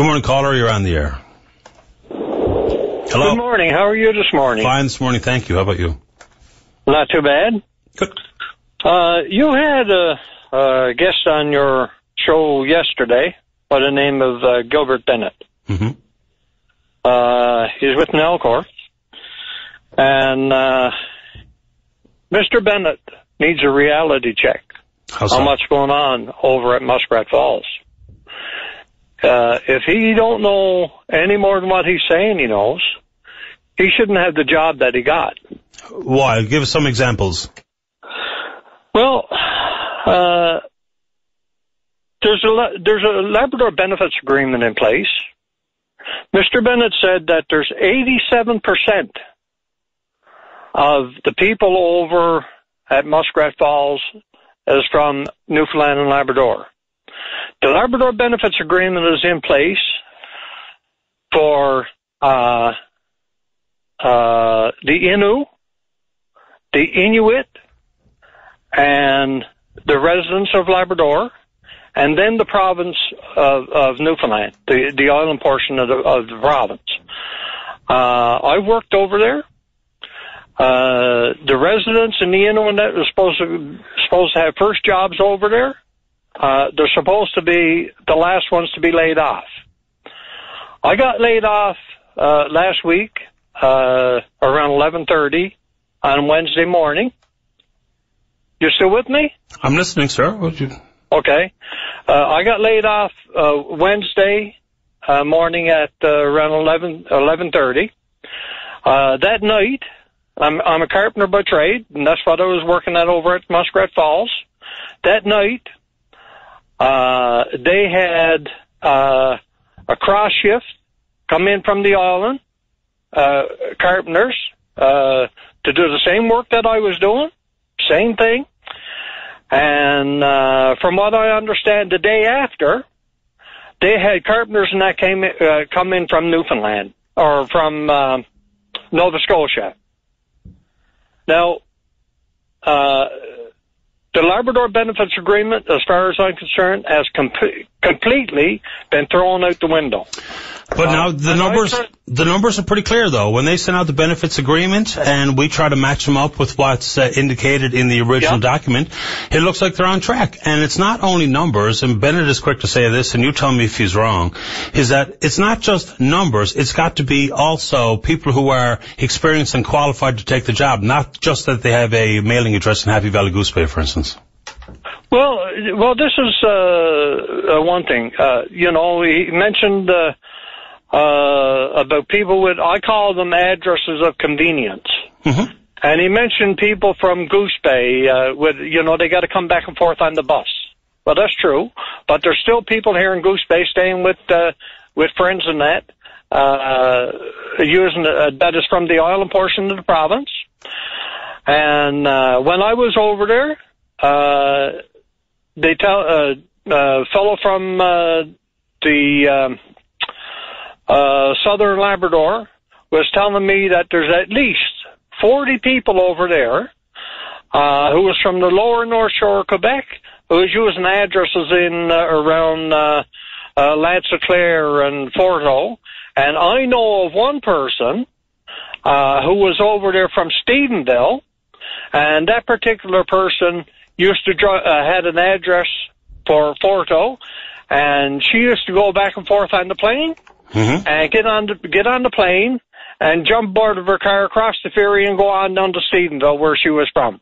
Good morning, caller. You're on the air. Hello. Good morning. How are you this morning? Fine this morning, thank you. How about you? Not too bad. Good. You had a guest on your show yesterday by the name of Gilbert Bennett. Mm-hmm. He's with Nalcor. And Mr. Bennett needs a reality check on what's going on over at Muskrat Falls. If he don't know any more than what he's saying he knows, he shouldn't have the job that he got. Why? Give us some examples. Well, there's a Labrador benefits agreement in place. Mr. Bennett said that there's 87% of the people over at Muskrat Falls is from Newfoundland and Labrador. The Labrador benefits agreement is in place for the Innu, the Inuit, and the residents of Labrador, and then the province of Newfoundland, the island portion of the province. I worked over there. The residents in the Innu are supposed to have first jobs over there. They're supposed to be the last ones to be laid off. I got laid off last week around 11:30 on Wednesday morning. You still with me? I'm listening, sir. Okay. I got laid off Wednesday morning at around 11:30. That night, I'm a carpenter by trade, and that's what I was working at over at Muskrat Falls. That night, they had a cross shift come in from the island, carpenters, to do the same work that I was doing, same thing. And from what I understand, the day after, they had carpenters and that come in from Newfoundland or from Nova Scotia. Now, the Labrador Benefits Agreement, as far as I'm concerned, has completely been thrown out the window. But now the numbers are pretty clear, though. When they send out the benefits agreement and we try to match them up with what's indicated in the original document, it looks like they're on track. And it's not only numbers, and Bennett is quick to say this, and you tell me if he's wrong, is that it's not just numbers, it's got to be also people who are experienced and qualified to take the job, not just that they have a mailing address in Happy Valley Goose Bay, for instance. Well, this is one thing. He mentioned about people with, I call them addresses of convenience. Mm-hmm. And he mentioned people from Goose Bay, they got to come back and forth on the bus. Well, that's true, but there's still people here in Goose Bay staying with friends and that, that is from the island portion of the province. And when I was over there, they tell a fellow from the Southern Labrador was telling me that there's at least 40 people over there who was from the lower North Shore of Quebec, who was using addresses in around L'Anse-Claire and Forto. And I know of one person who was over there from Stephenville, and that particular person used to had an address for Forto, and she used to go back and forth on the plane. Mm-hmm. And get on the plane and jump aboard of her car across the ferry and go on down to Stephenville, where she was from.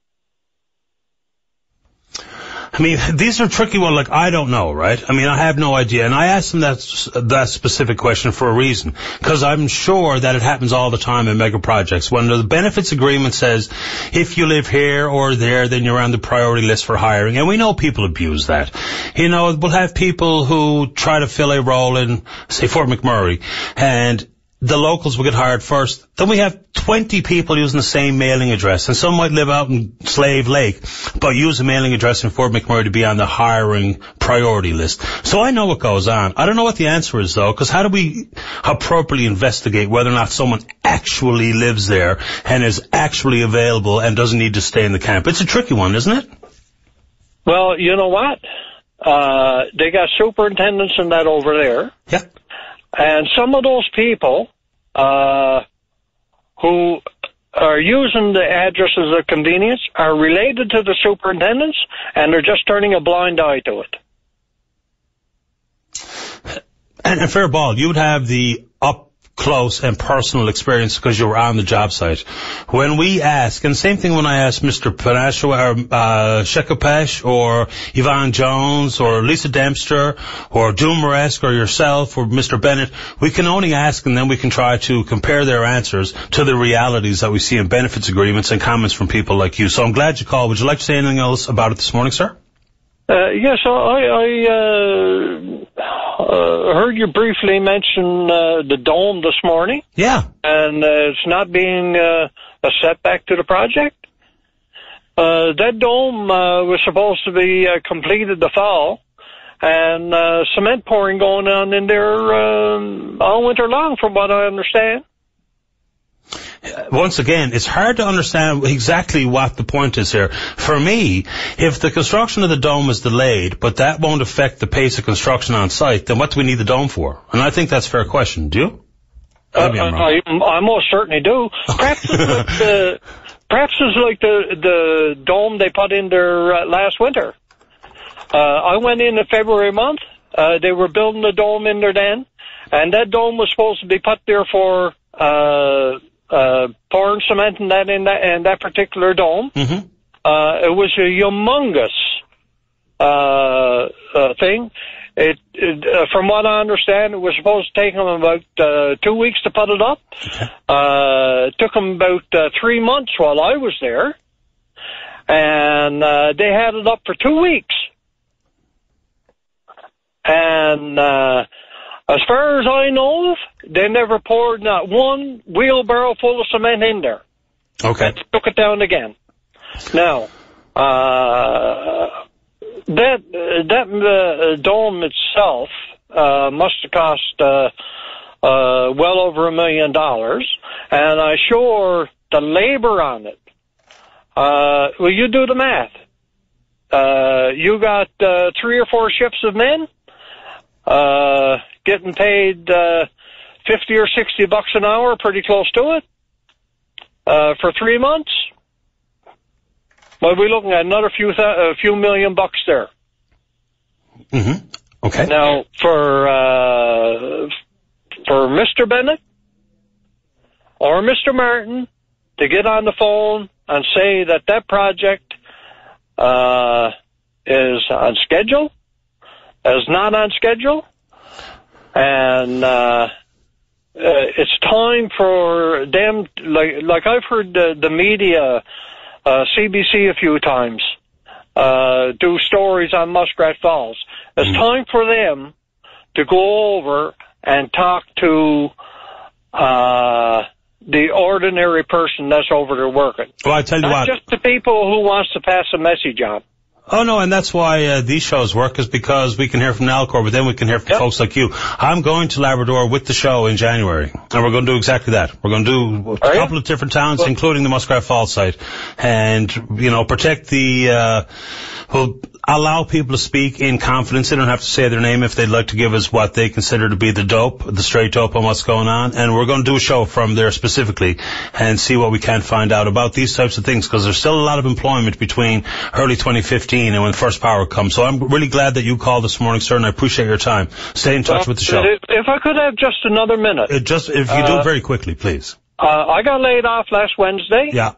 I mean, these are tricky ones. Like, I don't know, right? I mean, I have no idea. And I asked him that specific question for a reason, because I'm sure that it happens all the time in mega projects. When the benefits agreement says, if you live here or there, then you're on the priority list for hiring. And we know people abuse that. We'll have people who try to fill a role in, say, Fort McMurray, and the locals will get hired first. Then we have 20 people using the same mailing address, and some might live out in Slave Lake, but use a mailing address in Fort McMurray to be on the hiring priority list. So I know what goes on. I don't know what the answer is, though, because how do we appropriately investigate whether or not someone actually lives there and is actually available and doesn't need to stay in the camp? It's a tricky one, isn't it? Well, you know what? They got superintendents and that over there. Yeah. And some of those people who are using the address as a convenience are related to the superintendents, and they're just turning a blind eye to it. And fair ball, you would have the up-close and personal experience because you were on the job site. When we ask, and same thing when I ask Mr. Panache or Shekapesh or Yvonne Jones or Lisa Dempster or Dumaresque or yourself or Mr. Bennett, we can only ask and then we can try to compare their answers to the realities that we see in benefits agreements and comments from people like you. So I'm glad you called. Would you like to say anything else about it this morning, sir? Yes, I heard you briefly mention the dome this morning. Yeah. And it's not being a setback to the project. That dome was supposed to be completed the fall, and cement pouring going on in there all winter long, from what I understand. Once again, it's hard to understand exactly what the point is here. For me, if the construction of the dome is delayed, but that won't affect the pace of construction on site, then what do we need the dome for? And I think that's a fair question. Do you? I most certainly do. Perhaps it's like the dome they put in there last winter. I went in February month. They were building the dome in there then, and that dome was supposed to be put there for pouring cement in that particular dome. Mm-hmm. It was a humongous thing. From what I understand, it was supposed to take them about 2 weeks to put it up. Okay. It took them about 3 months while I was there, and they had it up for 2 weeks. And as far as I know, they never poured not one wheelbarrow full of cement in there. Okay. They took it down again. Now, that dome itself must have cost well over $1 million, and I'm sure the labor on it. Well, you do the math. You got 3 or 4 shifts of men getting paid $50 or $60 an hour, pretty close to it, for 3 months. Well, we're looking at another few $1 million there. Mm-hmm. Okay. Now, for Mr. Bennett or Mr. Martin to get on the phone and say that project is on schedule, is not on schedule, and it's time for them, like I've heard the media, CBC a few times, do stories on Muskrat Falls. It's time for them to go over and talk to the ordinary person that's over there working. Well, I tell you Not just the people who wants to pass a message on. Oh, no, and that's why these shows work, is because we can hear from Nalcor, but then we can hear from folks like you. I'm going to Labrador with the show in January, and we're going to do exactly that. We're going to do a couple of different towns, including the Muskrat Falls site, and, protect the... allow people to speak in confidence. They don't have to say their name if they'd like to give us what they consider to be the straight dope on what's going on. And we're going to do a show from there specifically and see what we can find out about these types of things, because there's still a lot of employment between early 2015 and when first power comes. So I'm really glad that you called this morning, sir, and I appreciate your time. Stay in touch with the show. If I could have just another minute. If you do it very quickly, please. I got laid off last Wednesday. Yeah.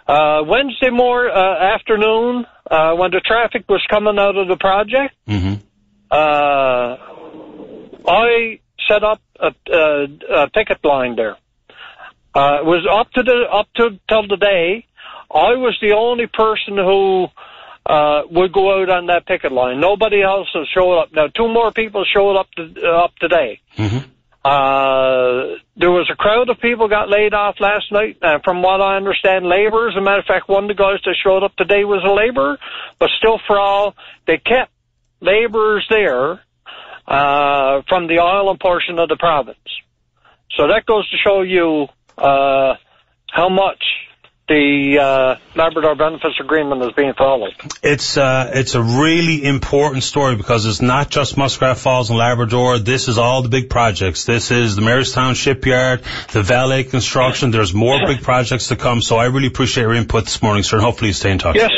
Wednesday afternoon, when the traffic was coming out of the project, I set up a picket line there. It was till today, I was the only person who would go out on that picket line. Nobody else has showed up. Now, 2 more people showed up today. Mm-hmm. There was a crowd of people got laid off last night. From what I understand, laborers. As a matter of fact, one of the guys that showed up today was a laborer. But still, for all, they kept laborers there from the island portion of the province. So that goes to show you how much the Labrador Benefits Agreement is being followed. It's a really important story because it's not just Muskrat Falls and Labrador. This is all the big projects. This is the Mayorstown Shipyard, the valet construction. There's more big projects to come. So I really appreciate your input this morning, sir, and hopefully you stay in touch. Yes,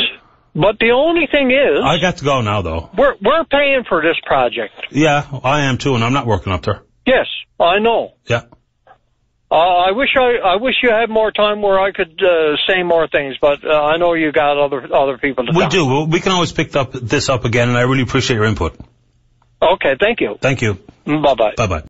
but the only thing is, I got to go now, though. We're paying for this project. Yeah, I am too, and I'm not working up there. Yes, I know. Yeah. I wish you had more time where I could say more things, but I know you got other people to talk. We do. We can always pick this up again, and I really appreciate your input. Okay, thank you. Thank you. Bye-bye. Bye-bye.